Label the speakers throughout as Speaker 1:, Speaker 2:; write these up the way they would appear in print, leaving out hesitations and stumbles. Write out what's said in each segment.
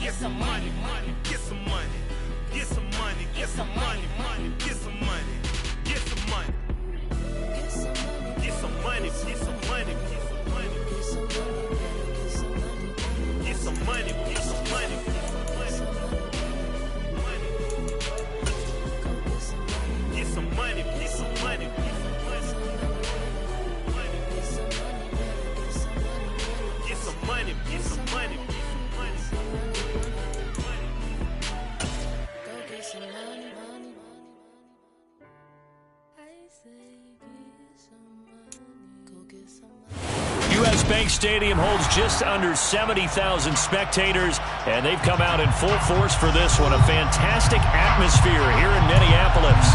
Speaker 1: get some money, get some money, get some money, get some money, get some money, get some money, get some money, get some money, get some money, get some money. Get some money, get some money. Get some money, get some money. Go get some money, money. I say get some money. Go get some money.
Speaker 2: U.S. Bank Stadium holds just under 70,000 spectators, and they've come out in full force for this one. A fantastic atmosphere here in Minneapolis.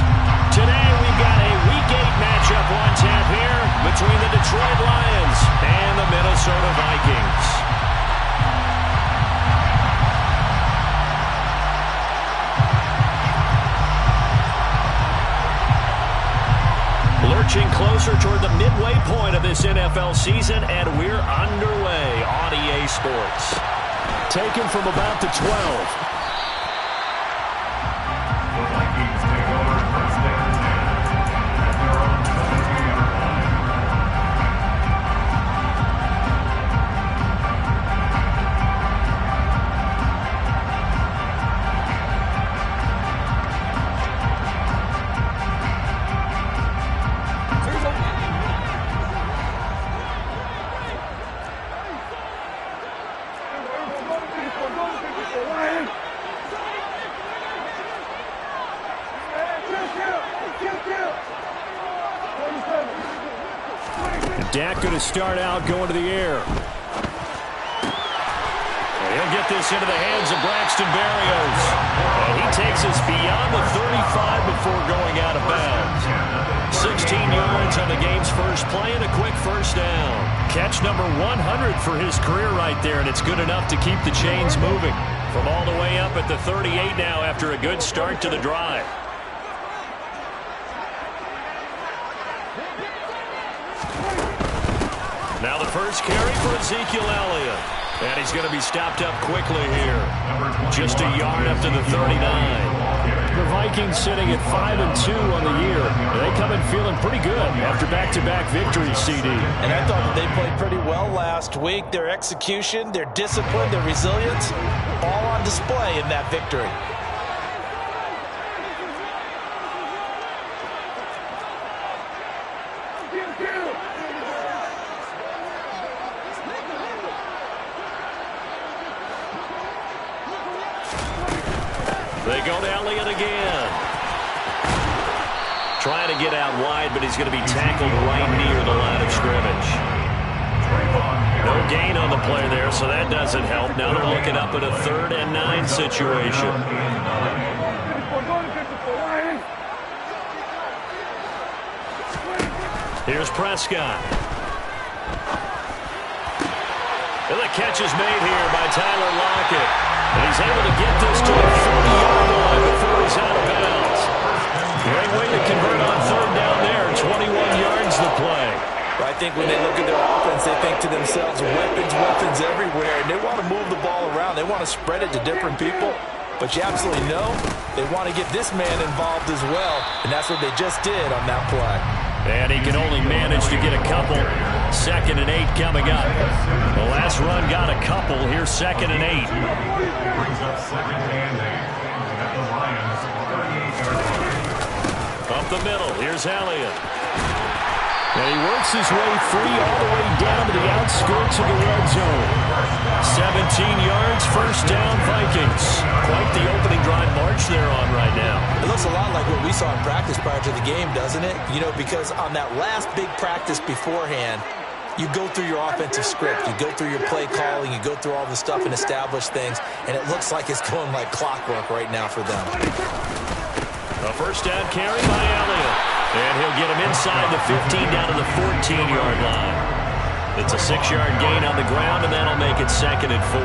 Speaker 2: Today we've got a Week 8 matchup on tap here between the Detroit Lions and the Minnesota Vikings. Lurching closer toward the midway point of this NFL season, and we're underway on EA Sports. Taken from about the 12. Dak going to start out going to the air. And he'll get this into the hands of Braxton Berrios. And he takes us beyond the 35 before going out of bounds. 16 yards on the game's first play and a quick first down. Catch number 100 for his career right there, and it's good enough to keep the chains moving. From all the way up at the 38 now after a good start to the drive. Now the first carry for Ezekiel Elliott. And he's going to be stopped up quickly here. Just a yard up to the 39. The Vikings sitting at 5-2 on the year. They come in feeling pretty good after back-to-back victories, CD.
Speaker 3: And I thought that they played pretty well last week. Their execution, their discipline, their resilience, all on display in that victory.
Speaker 2: They go to Elliott again. Trying to get out wide, but he's going to be tackled right near the line of scrimmage. No gain on the play there, so that doesn't help. Now they're looking up at a 3rd and 9 situation. Here's Prescott. And the catch is made here by Tyler Lockett. And he's able to get this to the 40-yard line before he's out of bounds. Great way to convert on 3rd down there. 21 yards the play.
Speaker 3: I think when they look at their offense, they think to themselves, weapons, weapons everywhere. And they want to move the ball around. They want to spread it to different people. But you absolutely know they want to get this man involved as well. And that's what they just did on that play.
Speaker 2: And he can only manage to get a couple. 2nd and 8 coming up. The last run got a couple. Here's 2nd and 8. Up the middle. Here's Elliott. And he works his way free all the way down to the outskirts of the red zone. 17 yards, first down, Vikings. Quite the opening drive march they're on right now.
Speaker 3: It looks a lot like what we saw in practice prior to the game, doesn't it? You know, because on that last big practice beforehand, you go through your offensive script, you go through your play calling, you go through all the stuff and establish things, and it looks like it's going like clockwork right now for them.
Speaker 2: A first down carry by Elliott. And he'll get him inside the 15 down to the 14-yard line. It's a 6-yard gain on the ground, and that'll make it 2nd and 4.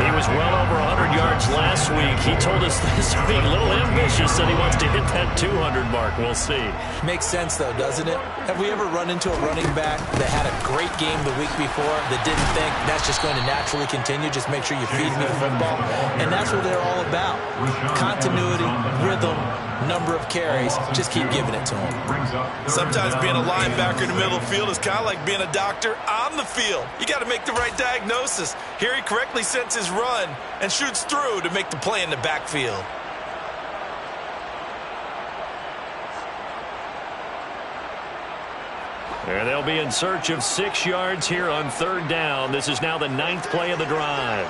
Speaker 2: He was well over 100 yards last week. He told us this week, a little ambitious, that he wants to hit that 200 mark. We'll see.
Speaker 3: Makes sense, though, doesn't it? Have we ever run into a running back that had a great game the week before that didn't think that's just going to naturally continue? Just make sure you feed me the football. And that's what they're all about. Continuity, rhythm, number of carries. Just keep giving it to them.
Speaker 4: Sometimes being a linebacker in the middle of the field is kind of like being a doctor on the field. You got to make the right diagnosis. Here he correctly sets his run and shoots through to make the play in the backfield.
Speaker 2: And they'll be in search of 6 yards here on 3rd down. This is now the 9th play of the drive.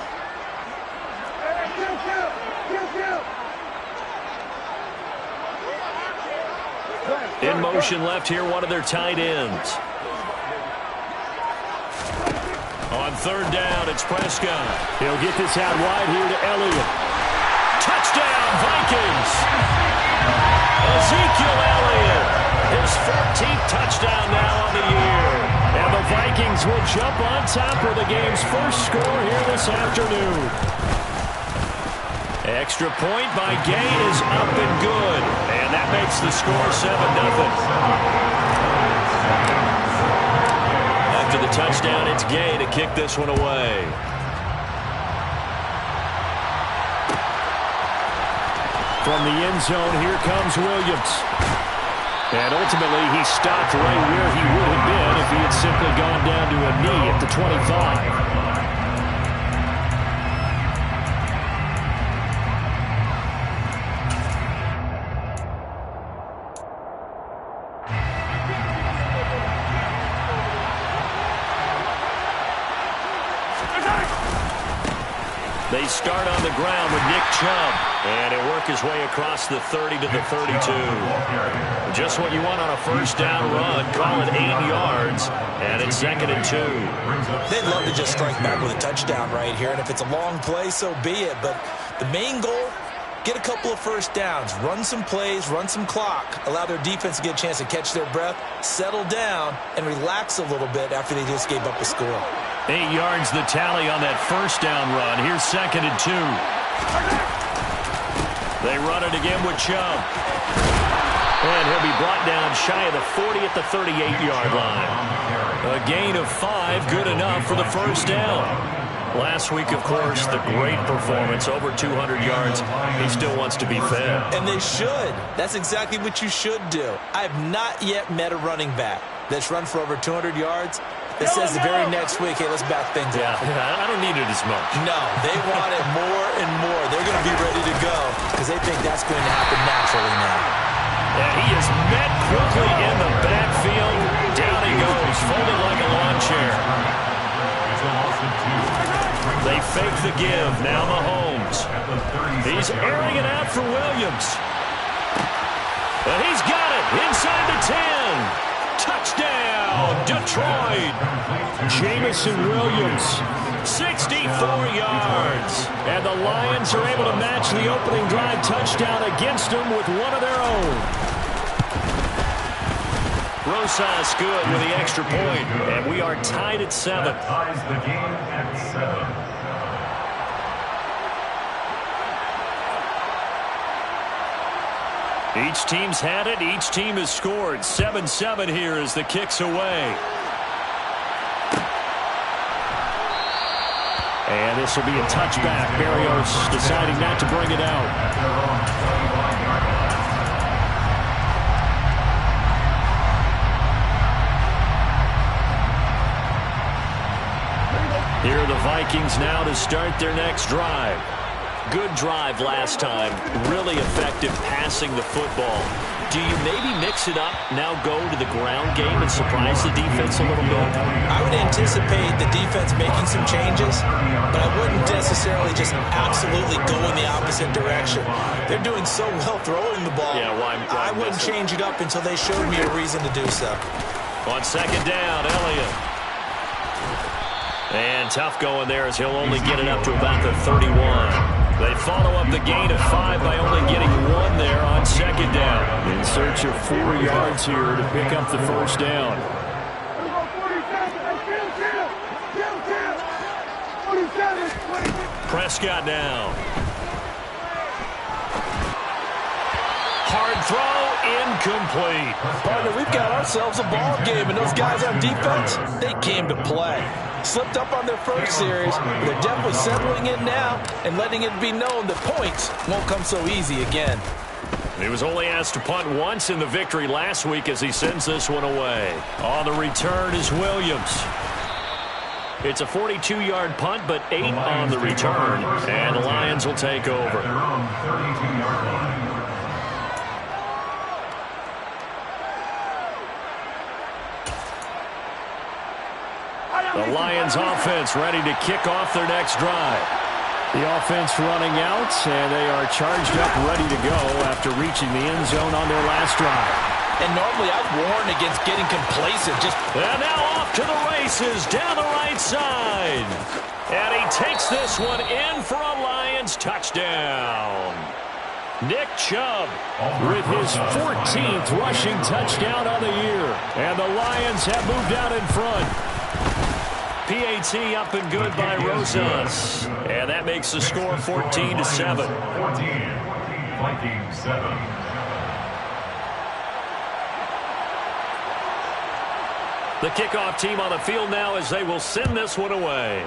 Speaker 2: In motion left here, one of their tight ends. On 3rd down, it's Prescott. He'll get this out wide here to Elliott. Touchdown, Vikings! Ezekiel Elliott, his 14th touchdown now on the year. And the Vikings will jump on top with the game's first score here this afternoon. Extra point by Gay is up and good. And that makes the score 7-0. After the touchdown, it's Gay to kick this one away. From the end zone, here comes Williams. And ultimately, he stopped right where he would have been if he had simply gone down to a knee at the 25. They start on the ground with Nick Chubb, and it worked his way across the 30 to the 32. Just what you want on a first down run. Call it 8 yards, and it's 2nd and 2.
Speaker 3: They'd love to just strike back with a touchdown right here, and if it's a long play, so be it. But the main goal, get a couple of first downs, run some plays, run some clock, allow their defense to get a chance to catch their breath, settle down, and relax a little bit after they just gave up a score.
Speaker 2: 8 yards the tally on that first down run. Here's 2nd and 2. They run it again with Chubb. And he'll be brought down shy of the 40 at the 38-yard line. A gain of 5, good enough for the first down. Last week, of course, the great performance, over 200 yards. He still wants to be fed.
Speaker 3: And they should. That's exactly what you should do. I have not yet met a running back that's run for over 200 yards that says the very next week, hey, let's back things up.
Speaker 2: I don't need it as much.
Speaker 3: No, they want it more and more. They're going to be ready to go because they think that's going to happen naturally now.
Speaker 2: And he is met quickly in the backfield. Down he goes, folded like a lawn chair. They fake the give. Now Mahomes. He's airing it out for Williams. And he's got it inside the 10. Touchdown, Detroit. Jamison Williams, 64 yards. And the Lions are able to match the opening drive touchdown against them with one of their own. Rosas good with the extra point. And we are tied at 7.
Speaker 5: Ties the game at 7.
Speaker 2: Each team's had it. Each team has scored. 7-7 here as the kick's away. And this will be a touchback. Berrios deciding not to bring it out. Here are the Vikings now to start their next drive. Good drive last time. Really effective passing the football. Do you maybe mix it up, now go to the ground game and surprise the defense a little bit?
Speaker 3: I would anticipate the defense making some changes, but I wouldn't necessarily just absolutely go in the opposite direction. They're doing so well throwing the ball.
Speaker 2: Yeah, why
Speaker 3: I wouldn't change it up until they showed me a reason to do so.
Speaker 2: On 2nd down, Elliott. And tough going there as he'll only get it up to about the 31. They follow up the gain of 5 by only getting 1 there on 2nd down. In search of 4 yards here to pick up the first down. Prescott now. Hard throw, incomplete.
Speaker 3: Partner, we've got ourselves a ball game, and those guys on defense, they came to play. Slipped up on their first series, but they're definitely settling in now and letting it be known that points won't come so easy again.
Speaker 2: He was only asked to punt once in the victory last week as he sends this one away. On the return is Williams. It's a 42-yard punt, but 8 on the return, and the Lions will take over. The Lions offense ready to kick off their next drive. The offense running out, and they are charged up, ready to go after reaching the end zone on their last drive.
Speaker 3: And normally I'd warn against getting complacent.
Speaker 2: And now off to the races down the right side. And he takes this one in for a Lions touchdown. Nick Chubb with his 14th rushing touchdown on the year. And the Lions have moved out in front. PAT up and good by Rosas. And that makes the score 14-7.
Speaker 5: 14, Viking 7.
Speaker 2: The kickoff team on the field now as they will send this one away.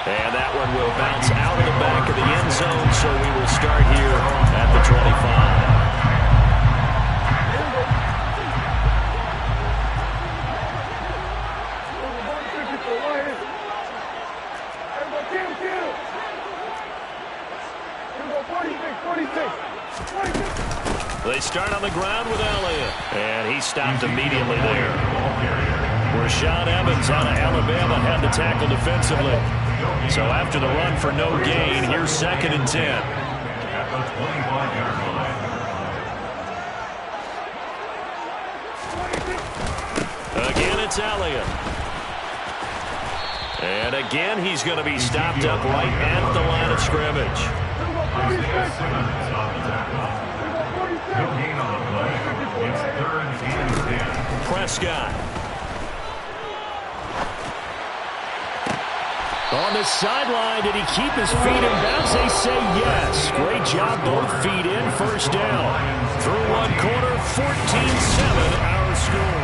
Speaker 2: And that one will bounce out of the back of the end zone, so we will start here at the 25. They start on the ground with Elliott, and he stopped immediately there. Rashad Evans out of Alabama had the tackle defensively. So after the run for no gain, here's 2nd and 10.
Speaker 5: At the 25-yard line.
Speaker 2: Again, it's Elliott. And again, he's going to be stopped up right at the line of scrimmage.
Speaker 5: No gain on the play. It's 3rd and 10.
Speaker 2: Prescott. On the sideline, did he keep his feet in bounds? They say yes. Great job, both feet in, first down. Through one quarter, 14-7, our score.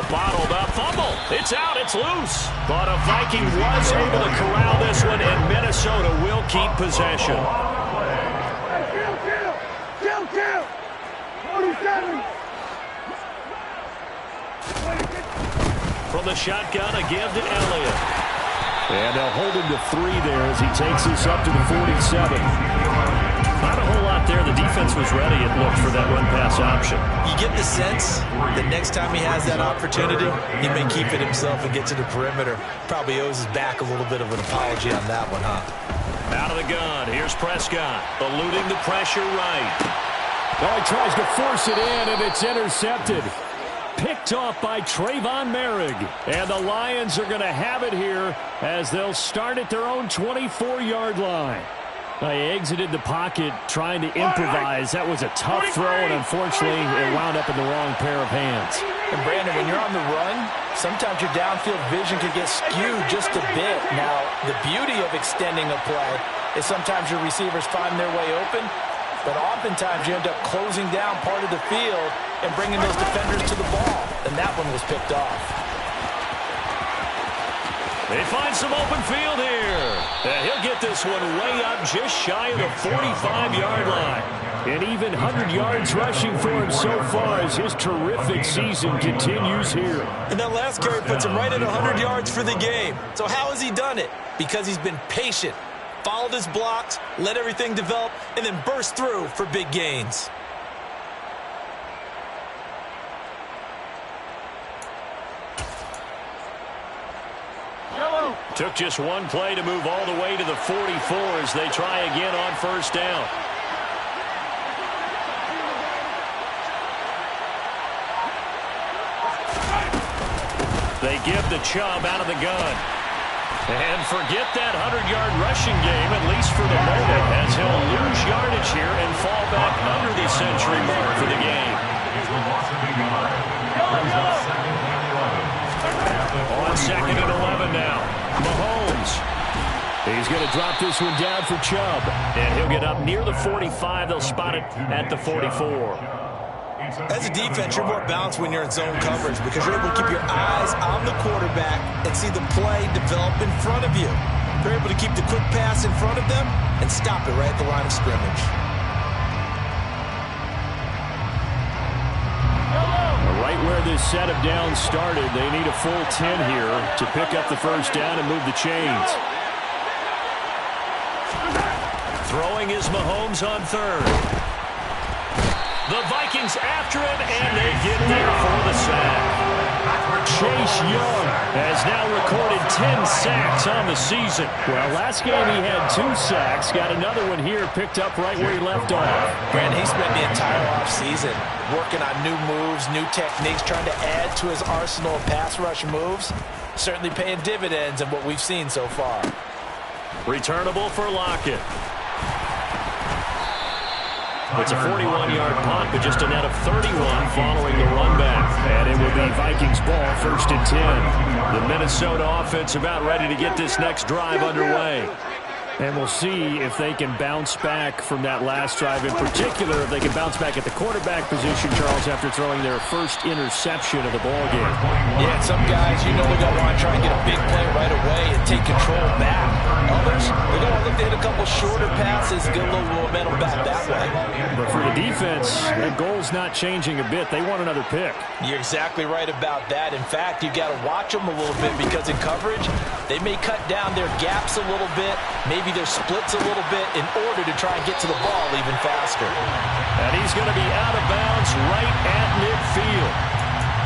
Speaker 2: Bottled up, fumble. It's out, it's loose. But a Viking was able to corral this one, and Minnesota will keep possession.
Speaker 6: Kill. 47.
Speaker 2: From the shotgun, again to Elliott. And they'll hold him to 3 there as he takes this up to the 47. Not a whole lot there. The defense was ready, it looked, for that run-pass option.
Speaker 3: You get the sense that next time he has that opportunity, he may keep it himself and get to the perimeter. Probably owes his back a little bit of an apology on that one, huh?
Speaker 2: Out of the gun, here's Prescott, eluding the pressure right.
Speaker 7: Oh, he tries to force it in, and it's intercepted. Picked off by Trayvon Merrick. And the Lions are going to have it here as they'll start at their own 24-yard line. They exited the pocket trying to improvise. That was a tough throw, and unfortunately, it wound up in the wrong pair of hands.
Speaker 3: And Brandon, when you're on the run, sometimes your downfield vision could get skewed just a bit. Now, the beauty of extending a play is sometimes your receivers find their way open, but oftentimes you end up closing down part of the field and bringing those defenders to the ball, and that one was picked off.
Speaker 2: They find some open field here. And he'll get this one way up just shy of the 45-yard line. And even 100 yards rushing for him so far as his terrific season continues here.
Speaker 3: And that last carry puts him right at 100 yards for the game. So how has he done it? Because he's been patient, followed his blocks, let everything develop, and then burst through for big gains.
Speaker 2: Took just one play to move all the way to the 44 as they try again on first down. They give the Chubb out of the gun. And forget that 100-yard rushing game, at least for the moment, as he'll lose yardage here and fall back under the century mark for the game. On 2nd and 11 now, Mahomes. He's going to drop this one down for Chubb. And he'll get up near the 45. They'll spot it at the 44.
Speaker 3: As a defense, you're more balanced when you're in zone coverage because you're able to keep your eyes on the quarterback and see the play develop in front of you. You're able to keep the quick pass in front of them and stop it right at the line of scrimmage.
Speaker 7: Right where this set of downs started, they need a full 10 here to pick up the first down and move the chains.
Speaker 2: Throwing is Mahomes on 3rd. The Vikings after him, and they get there for the sack.
Speaker 7: Chase Young has now recorded 10 sacks on the season. Well, last game he had 2 sacks. Got another one here picked up right where he left off.
Speaker 3: Brandon, he spent the entire offseason working on new moves, new techniques, trying to add to his arsenal of pass rush moves. Certainly paying dividends in what we've seen so far.
Speaker 2: Returnable for Lockett. It's a 41-yard punt, but just a net of 31 following the run back. And it will be Vikings ball, 1st and 10. The Minnesota offense about ready to get this next drive underway.
Speaker 7: And we'll see if they can bounce back from that last drive. In particular, if they can bounce back at the quarterback position, Charles, after throwing their first interception of the ballgame.
Speaker 3: Yeah, some guys, they're going to want to try and get a big play right away and take control back. Others, they're going to look to hit a couple shorter passes, get a little momentum back that way.
Speaker 7: But for the defense, the goal's not changing a bit. They want another pick.
Speaker 3: You're exactly right about that. In fact, you've got to watch them a little bit because in coverage, they may cut down their gaps a little bit, maybe their splits a little bit in order to try and get to the ball even faster.
Speaker 2: And he's going to be out of bounds right at midfield.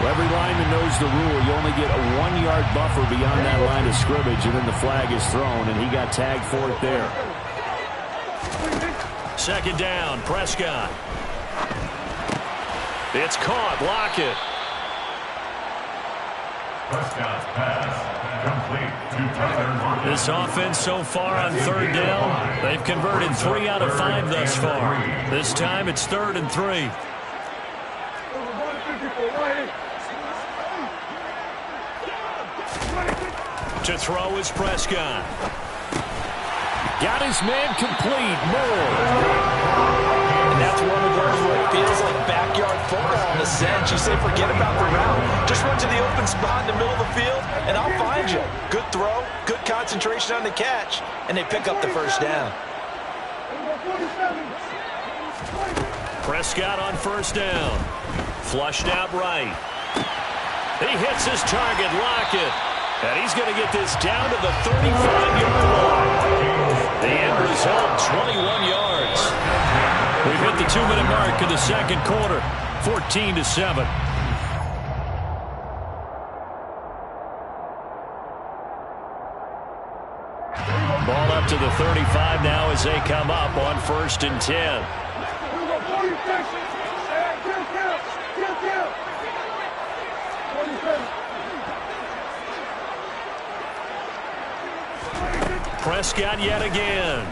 Speaker 7: Well, every lineman knows the rule. You only get a 1-yard buffer beyond that line of scrimmage, and then the flag is thrown, and he got tagged for it there.
Speaker 2: 2nd down, Prescott. It's caught, Lockett.
Speaker 5: Prescott's pass. Complete to Tyler.
Speaker 2: This offense so far on 3rd down, they've converted 3 out of 5 thus far. This time it's 3rd and 3. To throw is Prescott.
Speaker 7: Got his man complete. Moore.
Speaker 3: And that's one of those where it feels like backyard football in a sense. You say forget about the route. Just run to the open spot in the middle of the field, and I'll find you. Good throw, good concentration on the catch, and they pick up the first down.
Speaker 2: Prescott on 1st down. Flushed out right. He hits his target, Lockett. And he's going to get this down to the 35-yard line. The end result, 21 yards. We've hit the 2-minute mark of the 2nd quarter, 14-7. Ball up to the 35 now as they come up on 1st and 10. Prescott yet again.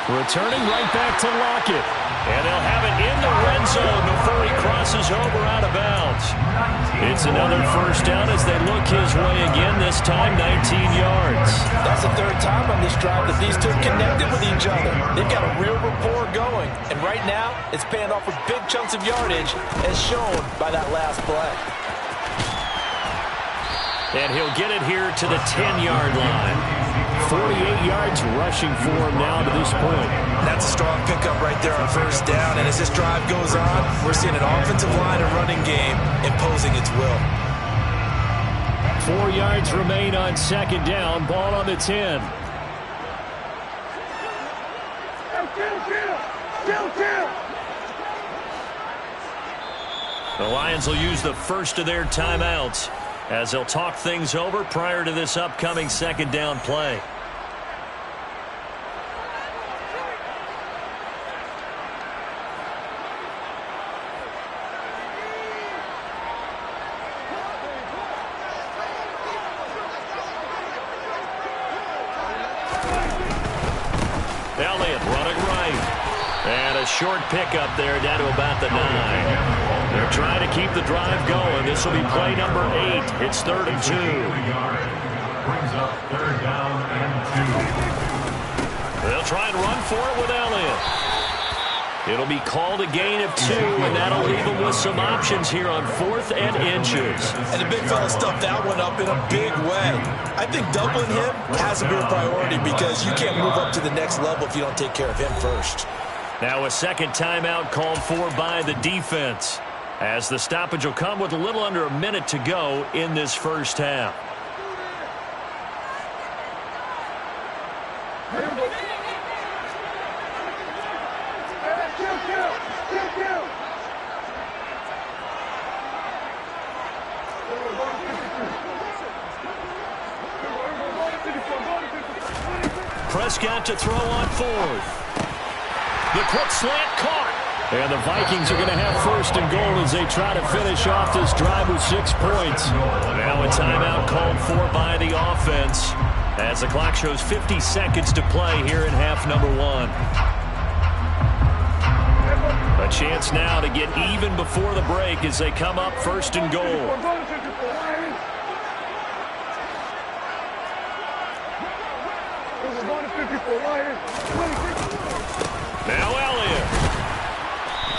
Speaker 7: Returning right back to Lockett.
Speaker 2: And they'll have it in the red zone before he crosses over out of bounds. It's another 1st down as they look his way again, this time 19 yards.
Speaker 3: That's the 3rd time on this drive that these two connected with each other. They've got a real rapport going. And right now, it's paying off with big chunks of yardage as shown by that last play.
Speaker 2: And he'll get it here to the 10-yard line.
Speaker 7: 48 yards rushing for him now to this point.
Speaker 3: That's a strong pickup right there on 1st down. And as this drive goes on, we're seeing an offensive line and running game imposing its will.
Speaker 7: 4 yards remain on 2nd down. Ball on the 10.
Speaker 2: The Lions will use the first of their timeouts as they'll talk things over prior to this upcoming 2nd down play. short pickup there down to about the 9. They're trying to keep the drive going. This will be play number 8. It's 3rd and 2.
Speaker 5: Brings up 3rd down and 2.
Speaker 2: They'll try and run for it with Elliott. It'll be called a gain of 2, and that'll leave them with some options here on 4th and inches.
Speaker 3: And the big fella stuffed that one up in a big way. I think doubling him has to be a priority because you can't move up to the next level if you don't take care of him first.
Speaker 2: Now a second timeout called for by the defense, as the stoppage will come with a little under a minute to go in this first half. Prescott to throw on 4th. The quick slant caught. And the Vikings are going to have 1st and goal as they try to finish off this drive with 6 points. Now a timeout called for by the offense as the clock shows 50 seconds to play here in half number 1. A chance now to get even before the break as they come up 1st and goal. Now Elliott.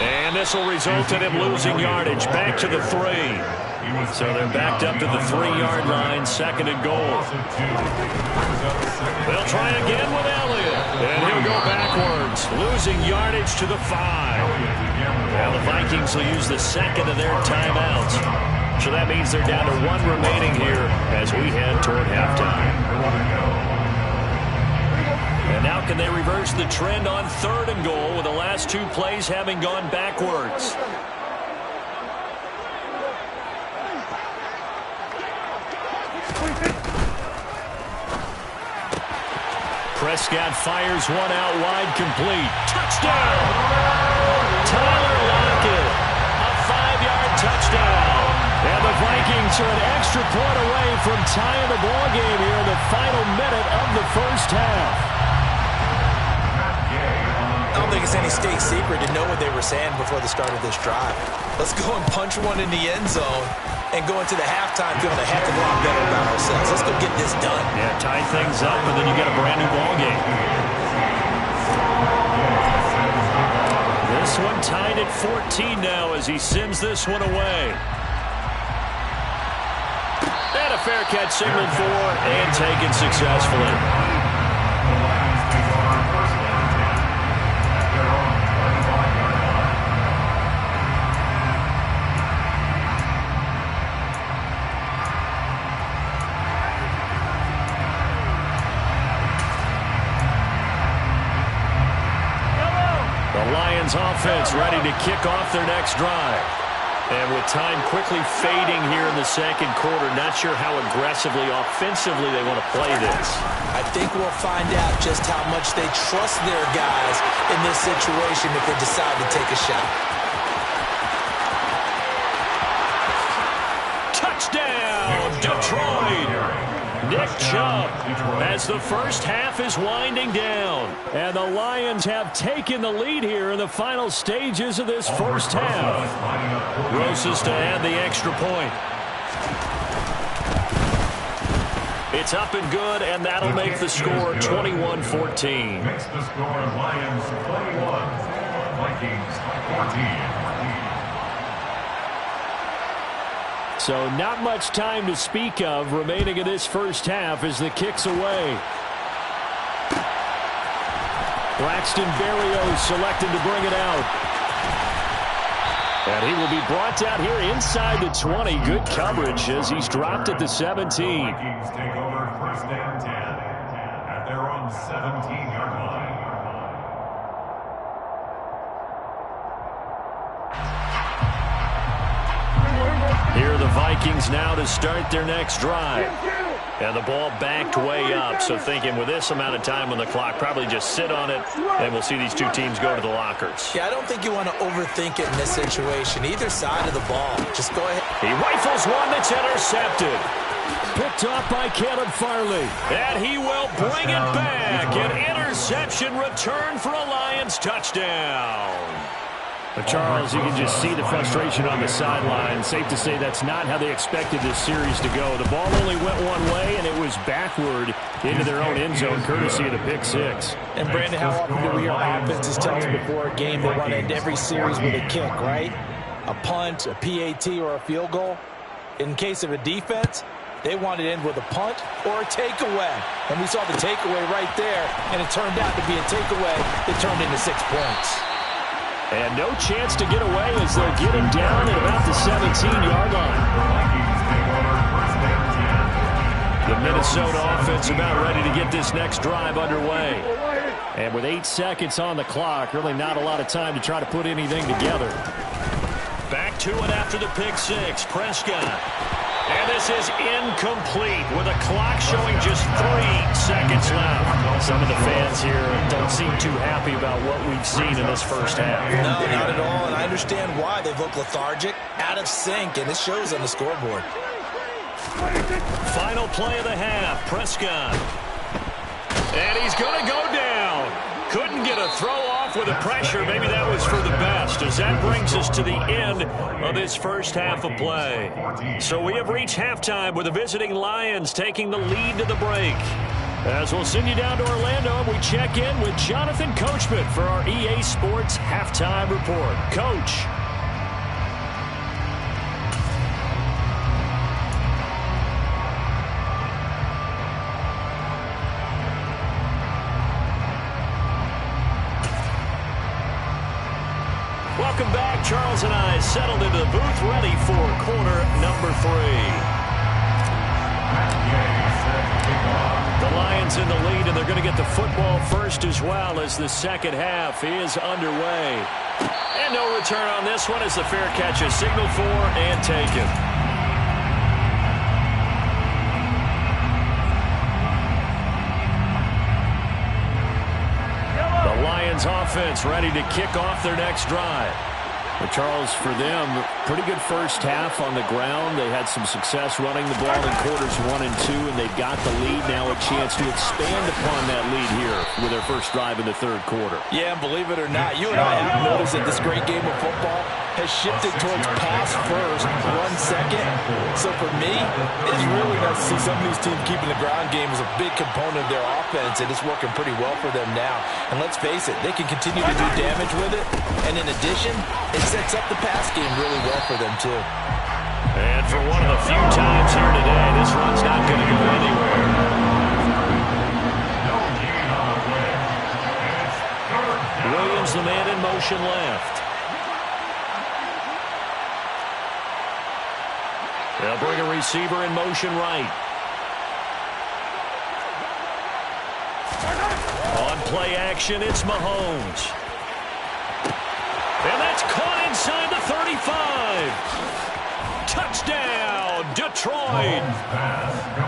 Speaker 2: And this will result in him losing yardage back to the 3. So they're backed up to the 3-yard line, 2nd and goal. They'll try again with Elliott. And he'll go backwards, losing yardage to the 5. Now the Vikings will use the 2nd of their timeouts. So that means they're down to 1 remaining here as we head toward halftime. And now can they reverse the trend on 3rd and goal with the last 2 plays having gone backwards? Prescott fires one out wide, complete. Touchdown! Tyler Lockett, a 5-yard touchdown. And the Vikings are an extra point away from tying the ball game here in the final minute of the first half.
Speaker 3: I don't think it's any state secret to know what they were saying before the start of this drive. Let's go and punch one in the end zone and go into the halftime feeling a heck of a lot better about ourselves. Let's go get this done.
Speaker 2: Yeah, tie things up, and then you got a brand-new ball game. This one tied at 14 now as he sends this one away. And a fair catch signaled for and taken successfully. Offense ready to kick off their next drive. And with time quickly fading here in the 2nd quarter, not sure how aggressively, offensively they want to play this.
Speaker 3: I think we'll find out just how much they trust their guys in this situation if they decide to take a shot.
Speaker 2: Touchdown, Detroit! Nick Chubb as the first half is winding down. And the Lions have taken the lead here in the final stages of this first half. Roses to add the extra point. It's up and good, and that'll make the score 21-14.
Speaker 5: Makes the score Lions 21, Vikings 14.
Speaker 7: So not much time to speak of remaining in this first half as the kick's away. Braxton Berrios selected to bring it out. And he will be brought down here inside the 20. Good coverage as he's dropped at the 17.
Speaker 5: Vikings take over 1st and 10 at their own 17-yard line.
Speaker 2: Here are the Vikings now to start their next drive. And the ball backed way up, so thinking with this amount of time on the clock, probably just sit on it, and we'll see these two teams go to the lockers.
Speaker 3: Yeah, I don't think you want to overthink it in this situation. Either side of the ball, just go ahead.
Speaker 2: He rifles one that's intercepted.
Speaker 7: Picked off by Caleb Farley.
Speaker 2: And he will bring it back. An interception return for a Lions touchdown.
Speaker 7: But Charles, you can just see the frustration on the sideline. Safe to say that's not how they expected this series to go. The ball only went one way, and it was backward into their own end zone, courtesy of the pick six.
Speaker 3: And, Brandon, how often do we hear offenses tell us before a game they want to end every series with a kick, right? A punt, a PAT, or a field goal. In case of a defense, they wanted to end with a punt or a takeaway. And we saw the takeaway right there, and it turned out to be a takeaway that turned into 6 points.
Speaker 7: And no chance to get away as they'll get him down at about the 17-yard line. The Minnesota offense about ready to get this next drive underway. And with 8 seconds on the clock, really not a lot of time to try to put anything together.
Speaker 2: Back to it after the pick six. Prescott. And this is incomplete with a clock showing just 3 seconds left.
Speaker 7: Some of the fans here don't seem too happy about what we've seen in this first half.
Speaker 3: No, not at all, and I understand why. They look lethargic, out of sync, and it shows on the scoreboard.
Speaker 2: Final play of the half. Prescott. And he's going to go down. Couldn't get a throw off with the pressure. Maybe that was for the best, as that brings us to the end of this first half of play. So we have reached halftime with the visiting Lions taking the lead to the break. As we'll send you down to Orlando, and we check in with Jonathan Coachman for our EA Sports Halftime Report. Coach. Welcome back. Charles and I settled into the booth, ready for quarter number 3. The Lions in the lead, and they're going to get the football first as well as the second half is underway. And no return on this one as the fair catch is signaled for and taken. The Lions offense ready to kick off their next drive. Well, Charles, for them, pretty good first half on the ground. They had some success running the ball in quarters 1 and 2, and they've got the lead now, a chance to expand upon that lead here with their first drive in the third quarter.
Speaker 3: Yeah, and believe it or not, you and I have noticed that this great game of football has shifted towards pass first, run second. So for me, it's really nice to see some of these teams keeping the ground game as a big component of their offense, and it's working pretty well for them now. And let's face it, they can continue to do damage with it, and in addition, it sets up the pass game really well for them too.
Speaker 2: And for one of the few times here today, this one's not going to go anywhere. Williams, the man in motion left. They'll bring a receiver in motion right. On play action, it's Mahomes. And that's caught inside the 35. Touchdown, Detroit.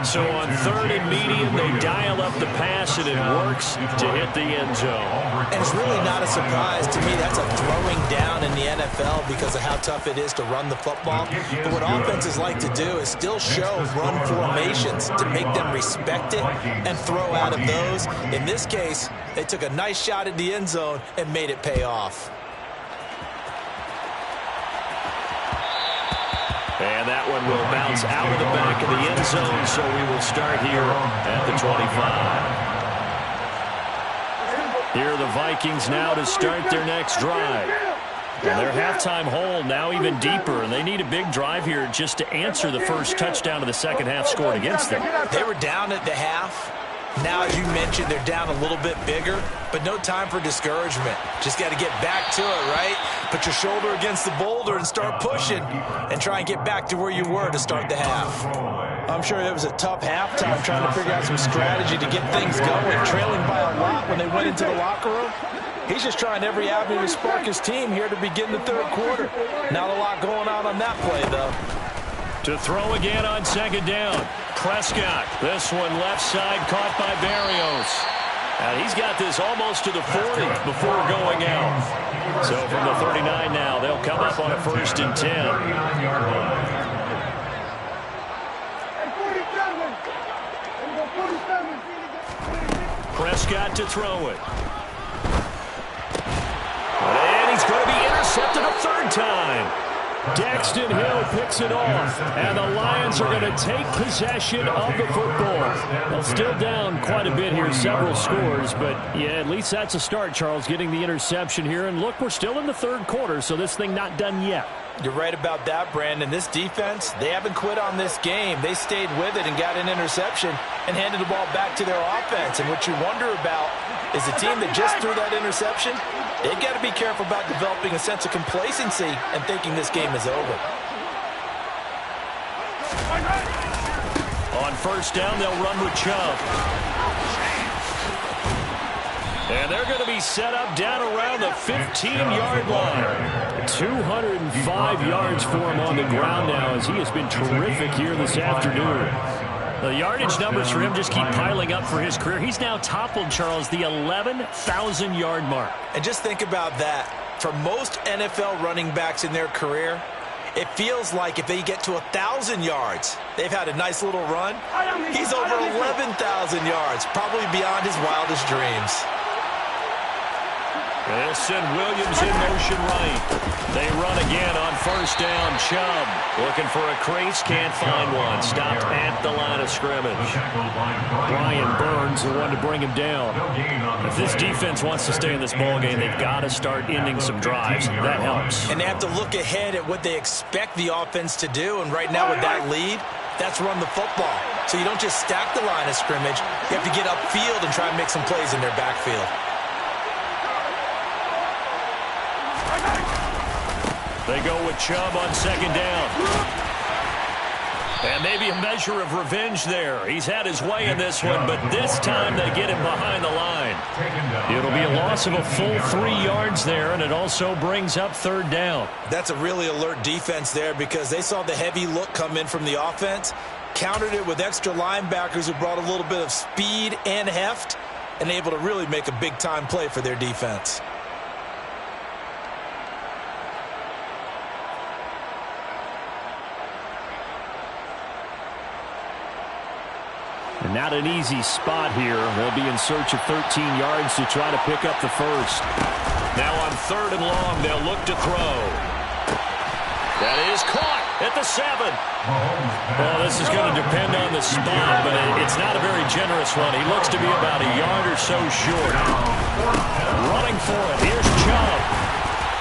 Speaker 2: So on 3rd and medium, they dial up the pass, and it works to hit the end zone.
Speaker 3: And it's really not a surprise to me. That's a throwing down in the NFL because of how tough it is to run the football. But what offenses like to do is still show run formations to make them respect it and throw out of those. In this case, they took a nice shot at the end zone and made it pay off.
Speaker 2: And that one will bounce out of the back of the end zone, so we will start here at the 25. Here are the Vikings now to start their next drive. And their halftime hole now even deeper, and they need a big drive here just to answer the first touchdown of the second half scored against them.
Speaker 3: They were down at the half. Now, as you mentioned, they're down a little bit bigger, but no time for discouragement. Just got to get back to it, right? Put your shoulder against the boulder and start pushing and try and get back to where you were to start the half. I'm sure it was a tough halftime trying to figure out some strategy to get things going, trailing by a lot when they went into the locker room. He's just trying every avenue to spark his team here to begin the third quarter. Not a lot going on that play, though.
Speaker 2: To throw again on second down. Prescott. This one left side caught by Berrios. He's got this almost to the 40 before going out. So from the 39 now, they'll come up on a 1st and 10. Prescott to throw it. And he's going to be intercepted a third time. Daxton Hill picks it off, and the Lions are going to take possession of the football. They'll still down quite a bit here, several scores, but yeah, at least that's a start, Charles, getting the interception here. And look, we're still in the third quarter, so this thing not done yet.
Speaker 3: You're right about that, Brandon. This defense, they haven't quit on this game. They stayed with it and got an interception and handed the ball back to their offense. And what you wonder about is the team that just threw that interception, they've got to be careful about developing a sense of complacency and thinking this game is over.
Speaker 2: On first down, they'll run with Chubb. And they're going to be set up down around the 15-yard line. 205 yards for him on the ground now as he has been terrific here this afternoon. The yardage numbers for him just keep piling up for his career. He's now toppled, Charles, the 11,000-yard mark.
Speaker 3: And just think about that. For most NFL running backs in their career, it feels like if they get to 1,000 yards, they've had a nice little run. He's over 11,000 yards, probably beyond his wildest dreams.
Speaker 2: They'll send Williams in motion right. They run again on first down. Chubb looking for a crease, can't find one. Stopped at the line of scrimmage. Brian Burns, the one to bring him down. If this defense wants to stay in this ballgame, they've got to start ending some drives. That helps.
Speaker 3: And they have to look ahead at what they expect the offense to do. And right now with that lead, that's run the football. So you don't just stack the line of scrimmage. You have to get upfield and try and make some plays in their backfield.
Speaker 2: They go with Chubb on second down. And maybe a measure of revenge there. He's had his way in this one, but this time they get him behind the line. It'll be a loss of a full 3 yards there, and it also brings up third down.
Speaker 3: That's a really alert defense there because they saw the heavy look come in from the offense, countered it with extra linebackers who brought a little bit of speed and heft, and able to really make a big-time play for their defense.
Speaker 7: And not an easy spot here. They'll be in search of 13 yards to try to pick up the first.
Speaker 2: Now on third and long, they'll look to throw. That is caught at the 7. Well, this is going to depend on the spot, but it's not a very generous one. He looks to be about a yard or so short. Running for it. Here's Chubb.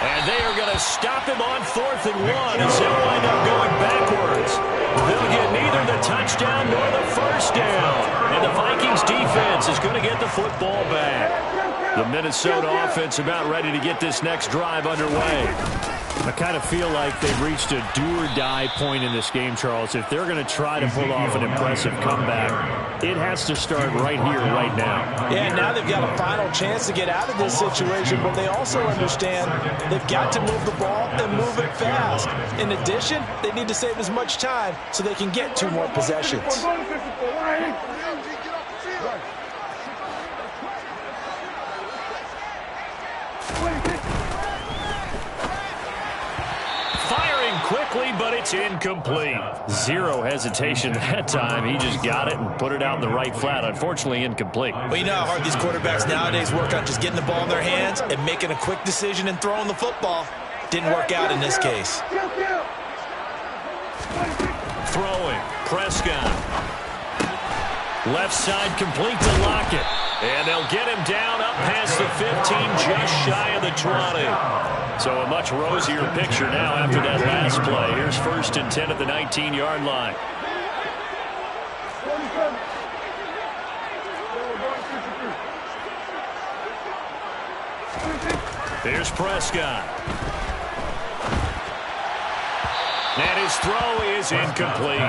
Speaker 2: And they are going to stop him on 4th and 1 as they wind up going backwards. They'll get neither the touchdown nor the first down. And the Vikings defense is going to get the football back. The Minnesota offense about ready to get this next drive underway.
Speaker 7: I kind of feel like they've reached a do-or-die point in this game, Charles. If they're going to try to pull off an impressive comeback, it has to start right here, right now.
Speaker 3: Yeah, now they've got a final chance to get out of this situation, but they also understand they've got to move the ball and move it fast. In addition, they need to save as much time so they can get 2 more possessions.
Speaker 2: Quickly, but it's incomplete.
Speaker 7: Zero hesitation that time. He just got it and put it out in the right flat. Unfortunately, incomplete.
Speaker 3: Well, you know how hard these quarterbacks nowadays work on just getting the ball in their hands and making a quick decision and throwing the football. Didn't work out in this case.
Speaker 2: Throwing. Prescott. Left side complete to Lockett. And they'll get him down up past the 15, just shy of the 20. So a much rosier picture now after that last play. Here's 1st and 10 at the 19-yard line. Here's Prescott. And his throw is incomplete.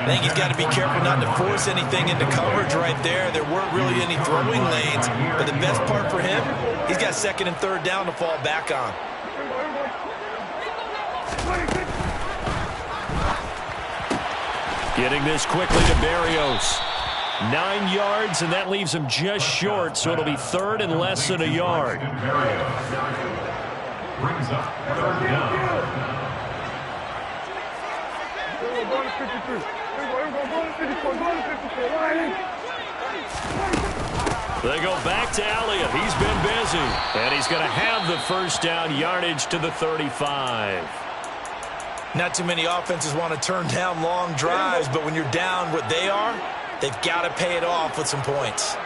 Speaker 3: I think he's got to be careful not to force anything into coverage right there. There weren't really any throwing lanes, but the best part for him, he's got 2nd and 3rd down to fall back on.
Speaker 2: Getting this quickly to Berrios. 9 yards, and that leaves him just short, so it'll be 3rd and less than a yard.
Speaker 5: Brings up 3rd down.
Speaker 7: They go back to Elliott. He's been busy. And he's going to have the first down yardage to the 35.
Speaker 3: Not too many offenses want to turn down long drives, but when you're down what they are, they've got to pay it off with some points.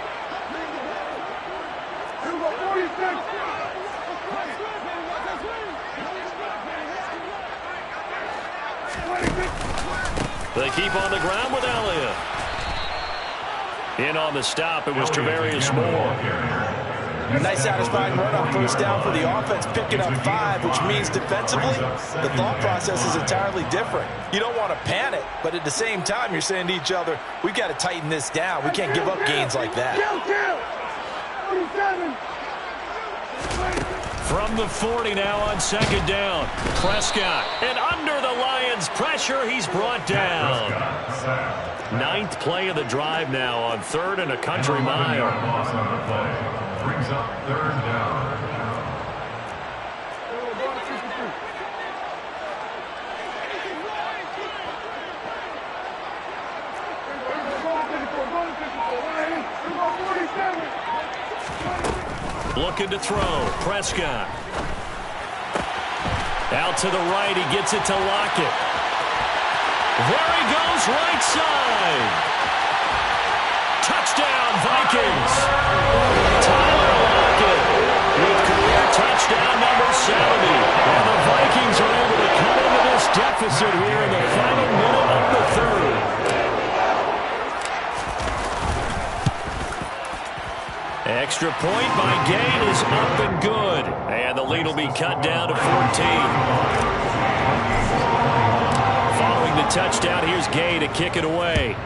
Speaker 7: They keep on the ground with Elliott. In on the stop, it was Travarius Moore.
Speaker 3: Nice satisfying run on first down for the offense, picking up 5, which means defensively, the thought process is entirely different. You don't want to panic, but at the same time, you're saying to each other, we've got to tighten this down. We can't give up gains like that.
Speaker 7: From the 40 now on second down. Prescott. And under the Lions' pressure, he's brought down. 9th play of the drive now on 3rd and a country mile.
Speaker 5: Brings up 3rd down.
Speaker 7: Looking to throw. Prescott. Out to the right. He gets it to Lockett. There he goes, right side. Touchdown, Vikings. Tyler Lockett with career touchdown number 70. And the Vikings are able to cut into this deficit here in the final minute of the 3rd. Extra point by Gay is up and good. And the lead will be cut down to 14. Following the touchdown, here's Gay to kick it away.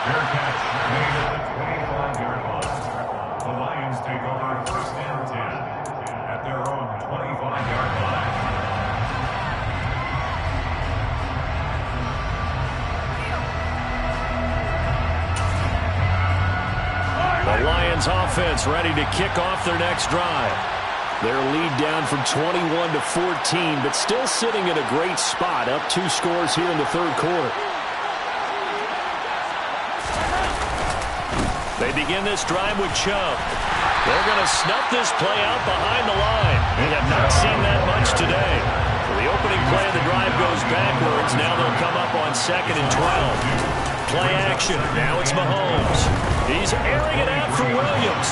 Speaker 5: Fair catch made at the 25-yard line. The Lions take over 1st and 10 at their own 25-yard line.
Speaker 7: The Lions offense ready to kick off their next drive. Their lead down from 21 to 14, but still sitting in a great spot, up 2 scores here in the 3rd quarter. They begin this drive with Chubb. They're going to snuff this play out behind the line. They have not seen that much today. The opening play of the drive goes backwards. Now they'll come up on 2nd and 12. Play action. Now it's Mahomes. He's airing it out for Williams.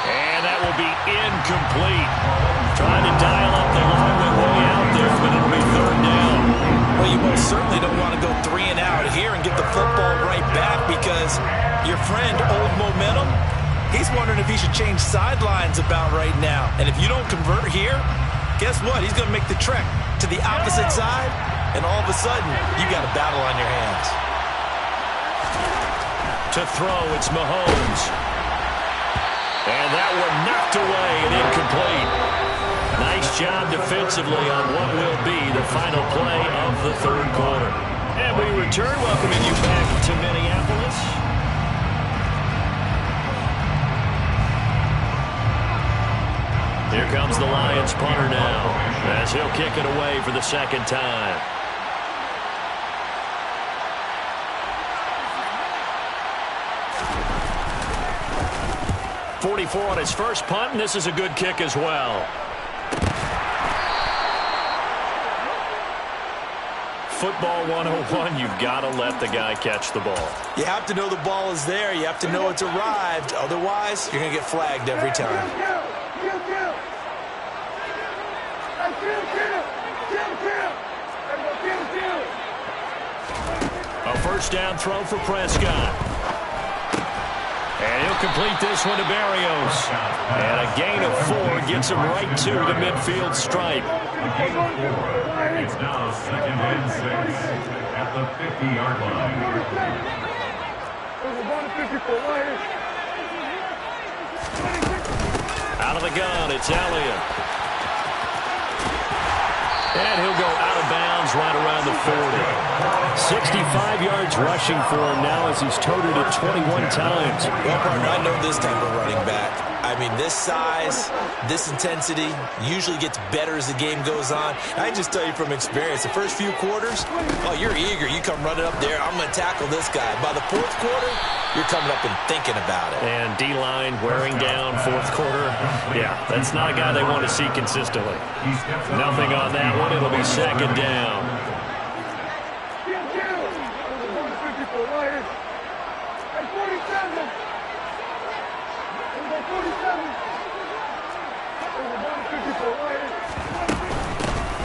Speaker 7: And that will be incomplete. Trying to dial up the long way out there, but it'll be 3rd down.
Speaker 3: Well, you most certainly don't want to go 3 and out here and get the football right back because your friend, Old Momentum, he's wondering if he should change sidelines about right now. And if you don't convert here, guess what? He's going to make the trek to the opposite side, and all of a sudden, you got a battle on your hands.
Speaker 7: To throw, it's Mahomes. And that one knocked away and incomplete. Nice job defensively on what will be the final play of the 3rd quarter. And we return, welcoming you back to Minneapolis. Here comes the Lions punter now, as he'll kick it away for the 2nd time. .44 on his first punt, and this is a good kick as well. Football 101, you've got to let the guy catch the ball.
Speaker 3: You have to know the ball is there. You have to know it's arrived. Otherwise, you're going to get flagged every time.
Speaker 7: A first down throw for Prescott. And he'll complete this one to Berrios. And a gain of 4 gets him right to the midfield stripe.
Speaker 5: It's now 2nd and 6 at the 50-yard line.
Speaker 7: Out of the gun, it's Elliott. And he'll go out of bounds right around the 40. 65 yards rushing for him now as he's toted it 21 times.
Speaker 3: Well, partner, I know this type of running back. I mean, this size, this intensity usually gets better as the game goes on. I can just tell you from experience, the first few quarters, oh, you're eager. You come running up there, I'm going to tackle this guy. By the fourth quarter, you're coming up and thinking about it.
Speaker 7: And D-line wearing down fourth quarter. Yeah, that's not a guy they want to see consistently. Nothing on that one. It'll be second down.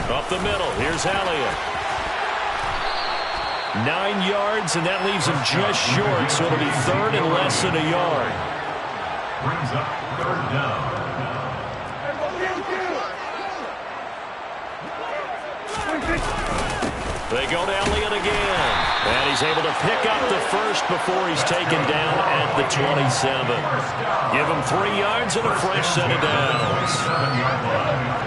Speaker 7: Up the middle, here's Elliott. 9 yards, and that leaves him just short, so it'll be third and less than a yard.
Speaker 5: Brings up third down.
Speaker 7: They go to Elliott again, and he's able to pick up the first before he's taken down at the 27. Give him 3 yards and a fresh set of downs.
Speaker 5: 7-yard line.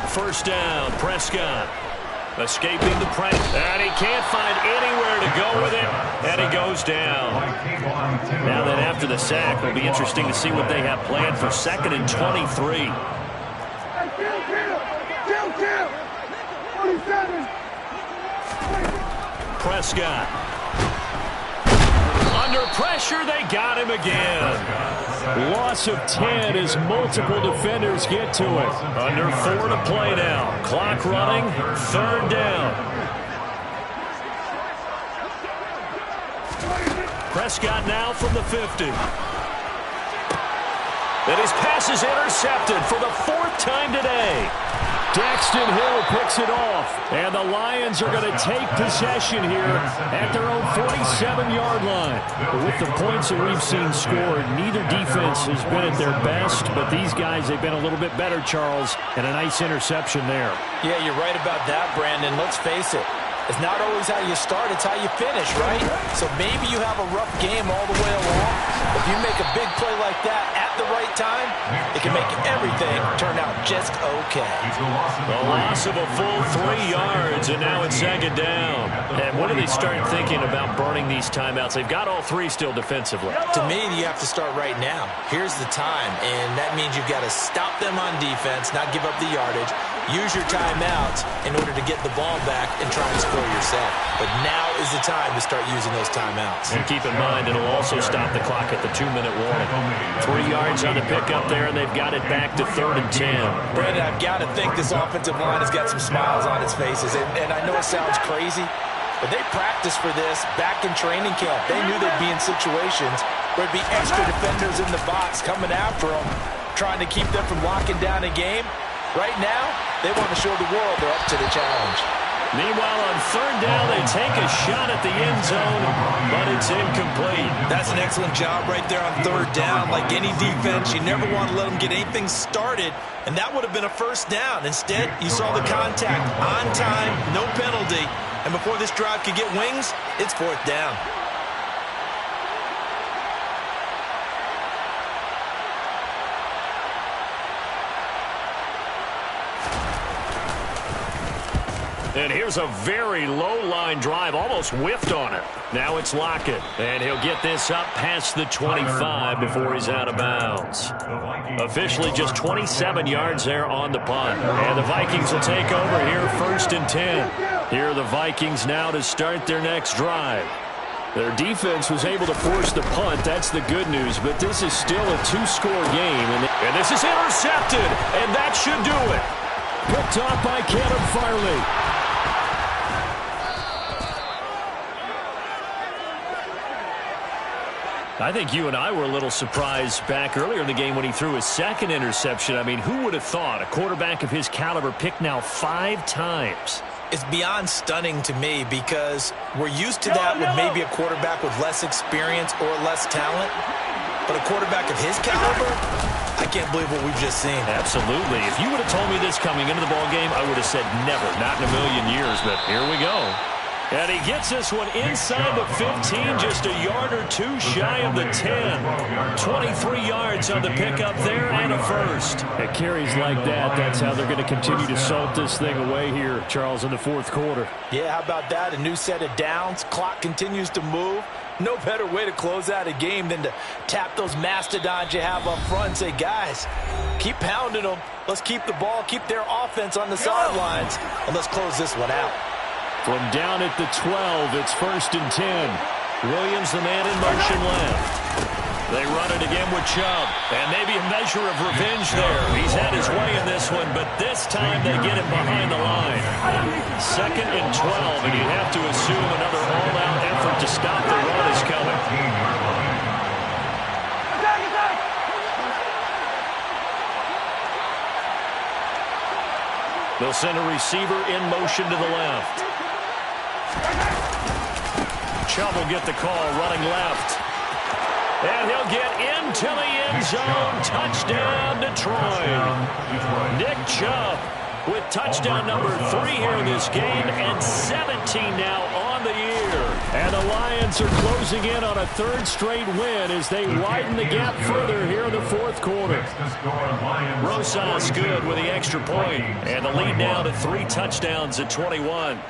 Speaker 7: First down, Prescott. Escaping the press, and he can't find anywhere to go with it, and he goes down. Now then, after the sack, it'll be interesting to see what they have planned for 2nd and 23. Prescott. Under pressure, they got him again. Loss of 10 as multiple defenders get to it. Under 4 to play now. Clock running, third down. Prescott now from the 50. And his pass is intercepted for the 4th time today. Daxton Hill picks it off, and the Lions are going to take possession here at their own 47-yard line. With the points that we've seen scored, neither defense has been at their best, but these guys, they've been a little bit better, Charles, and a nice interception there.
Speaker 3: Yeah, you're right about that, Brandon. Let's face it. It's not always how you start, it's how you finish, right? So maybe you have a rough game all the way along. If you make a big play like that at the right time, it can make everything turn out just okay.
Speaker 7: The loss of a full 3 yards, and now it's second down. And when do they start thinking about burning these timeouts? They've got all 3 still defensively.
Speaker 3: To me, you have to start right now. Here's the time, and that means you've got to stop them on defense, not give up the yardage. Use your timeouts in order to get the ball back and try and score yourself. But now is the time to start using those timeouts.
Speaker 7: And keep in mind, it'll also stop the clock at the 2-minute warning. 3 yards on the pickup there, and they've got it back to 3rd and 10.
Speaker 3: Brandon, I've got to think this offensive line has got some smiles on its faces. And I know it sounds crazy, but they practiced for this back in training camp. They knew they'd be in situations where there'd be extra defenders in the box coming after them, trying to keep them from locking down a game. Right now, they want to show the world they're up to the challenge.
Speaker 7: Meanwhile, on 3rd down, they take a shot at the end zone, but it's incomplete.
Speaker 4: That's an excellent job right there on 3rd down. Like any defense, you never want to let them get anything started, and that would have been a first down. Instead, you saw the contact on time, no penalty, and before this drive could get wings, it's 4th down.
Speaker 7: And here's a very low-line drive, almost whiffed on it. Now it's Lockett, and he'll get this up past the 25 before he's out of bounds. Officially just 27 yards there on the punt. And the Vikings will take over here 1st and 10. Here are the Vikings now to start their next drive. Their defense was able to force the punt. That's the good news, but this is still a 2-score game. And this is intercepted, and that should do it. Picked off by Caleb Farley. I think you and I were a little surprised back earlier in the game when he threw his 2nd interception. I mean, who would have thought a quarterback of his caliber picked now 5 times?
Speaker 3: It's beyond stunning to me because we're used to that with maybe a quarterback with less experience or less talent. But a quarterback of his caliber, I can't believe what we've just seen.
Speaker 7: Absolutely. If you would have told me this coming into the ballgame, I would have said never, not in a million years, but here we go.
Speaker 2: And he gets this one inside the 15, just a yard or two shy of the 10. 23 yards on the pickup there and a first.
Speaker 7: At carries like that, that's how they're going to continue to salt this thing away here, Charles, in the fourth quarter.
Speaker 3: Yeah, how about that? A new set of downs. Clock continues to move. No better way to close out a game than to tap those mastodons you have up front and say, guys, keep pounding them. Let's keep the ball, keep their offense on the sidelines, and let's close this one out.
Speaker 7: From down at the 12, it's 1st and 10.
Speaker 2: Williams, the man in motion left. They run it again with Chubb. And maybe a measure of revenge there. He's had his way in this one, but this time they get him behind the line. 2nd and 12, and you have to assume another all-out effort to stop the run is coming. They'll send a receiver in motion to the left. Chubb will get the call, running left. And he'll get into the end zone. Touchdown, Detroit. Nick Chubb with touchdown number 3 here in this game, and 17 now on the year.
Speaker 7: And the Lions are closing in on a 3rd straight win as they widen the gap further here in the fourth quarter.
Speaker 2: Rosas good with the extra point, and the lead now to 3 touchdowns at 21.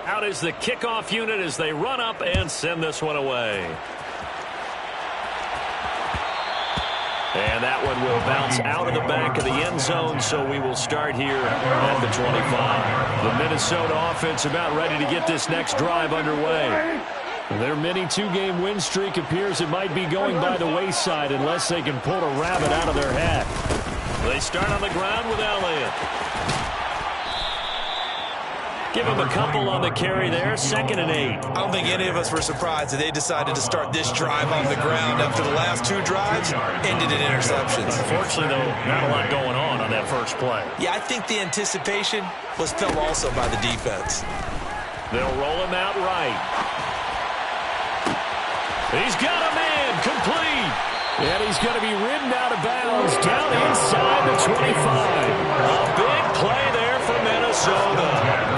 Speaker 2: Out is the kickoff unit as they run up and send this one away. And that one will bounce out of the back of the end zone, so we will start here at the 25. The Minnesota offense about ready to get this next drive underway.
Speaker 7: Their mini 2-game win streak appears it might be going by the wayside unless they can pull a rabbit out of their hat.
Speaker 2: They start on the ground with Elliott. Give him a couple on the carry there, 2nd and 8.
Speaker 4: I don't think any of us were surprised that they decided to start this drive on the ground after the last 2 drives ended in interceptions.
Speaker 2: Unfortunately, though, not a lot going on that first play.
Speaker 4: Yeah, I think the anticipation was felt also by the defense.
Speaker 2: They'll roll him out right. He's got a man, complete.
Speaker 7: And he's going to be ridden out of bounds down inside the 25.
Speaker 2: A big play there for Minnesota.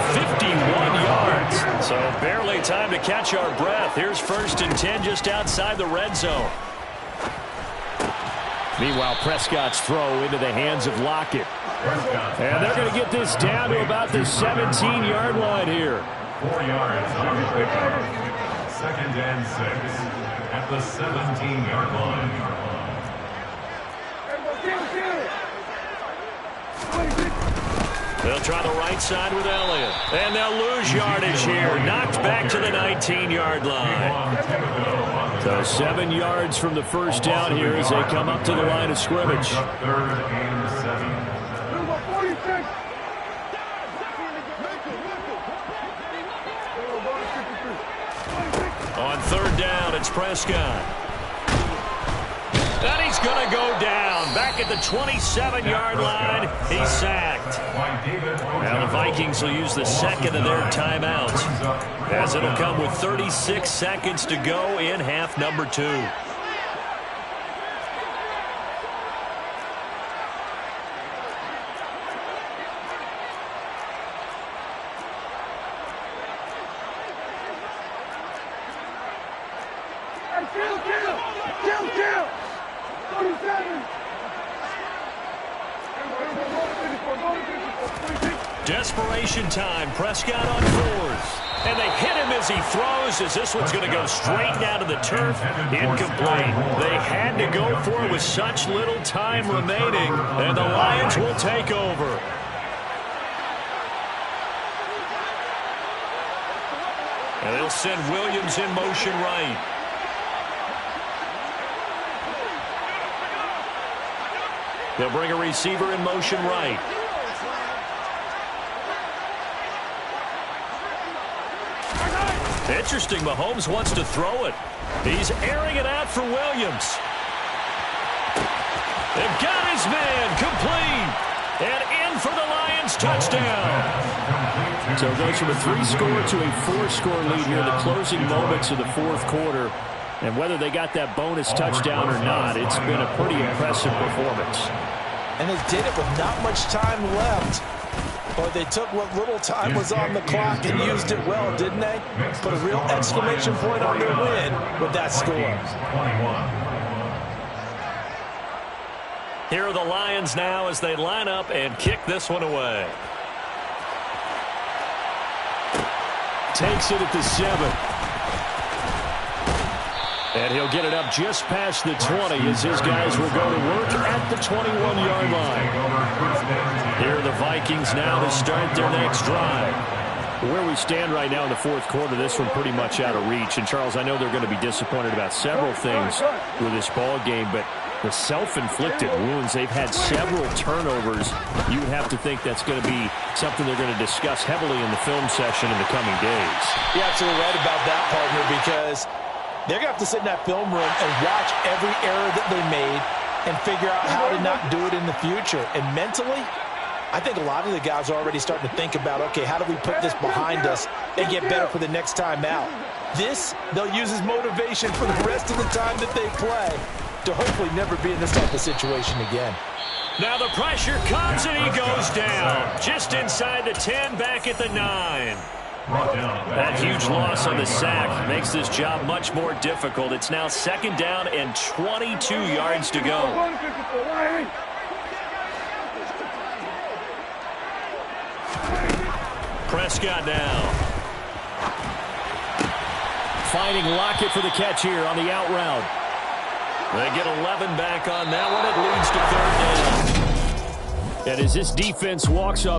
Speaker 2: 51 yards. So barely time to catch our breath. Here's 1st and 10 just outside the red zone.
Speaker 7: Meanwhile, Prescott's throw into the hands of Lockett. And they're going to get this down to about the 17-yard line here.
Speaker 5: 4 yards on the pickup. 2nd and 6 at the 17-yard line.
Speaker 2: They'll try the right side with Elliott. And they'll lose yardage here. Knocked back to the 19-yard line.
Speaker 7: So 7 yards from the first down here as they come up to the line of scrimmage.
Speaker 5: 3rd and 7.
Speaker 2: On 3rd down, it's Prescott. And he's going to go down. Back at the 27-yard line, he's sacked. Now the Vikings will use the 2nd of their timeouts, as it'll come with 36 seconds to go in half number 2. Desperation time. Prescott on 4th. And they hit him as he throws, as this one's going to go straight down to the turf. Incomplete. They had to go for it with such little time remaining. And the Lions will take over. And they'll send Williams in motion right. They'll bring a receiver in motion right. Interesting, Mahomes wants to throw it. He's airing it out for Williams. They've got his man, complete. And in for the Lions touchdown.
Speaker 7: So it goes from a 3-score to a 4-score lead here in the closing moments of the fourth quarter. And whether they got that bonus touchdown or not, it's been a pretty impressive performance.
Speaker 3: And they did it with not much time left. Well, they took what little time was on the clock and used it well, didn't they? Put a real exclamation point on their win with that score.
Speaker 2: Here are the Lions now as they line up and kick this one away.
Speaker 7: Takes it at the 7. And he'll get it up just past the 20 as his guys will go to work at the 21-yard line. Here are the Vikings now to start their next drive. Where we stand right now in the fourth quarter, this one pretty much out of reach. And, Charles, I know they're going to be disappointed about several things with this ball game, but the self-inflicted wounds, they've had several turnovers. You would have to think that's going to be something they're going to discuss heavily in the film session in the coming days.
Speaker 3: You're absolutely right about that, partner, because they're going to have to sit in that film room and watch every error that they made and figure out how to not do it in the future. And mentally, I think a lot of the guys are already starting to think about, okay, how do we put this behind us and get better for the next time out? This, they'll use as motivation for the rest of the time that they play to hopefully never be in this type of situation again.
Speaker 2: Now the pressure comes and he goes down. Just inside the 10, back at the 9. That huge loss on the sack makes this job much more difficult. It's now 2nd down and 22 yards to go. Prescott now.
Speaker 7: Finding Lockett for the catch here on the out route.
Speaker 2: They get 11 back on that one. It leads to 3rd down.
Speaker 7: And as this defense walks up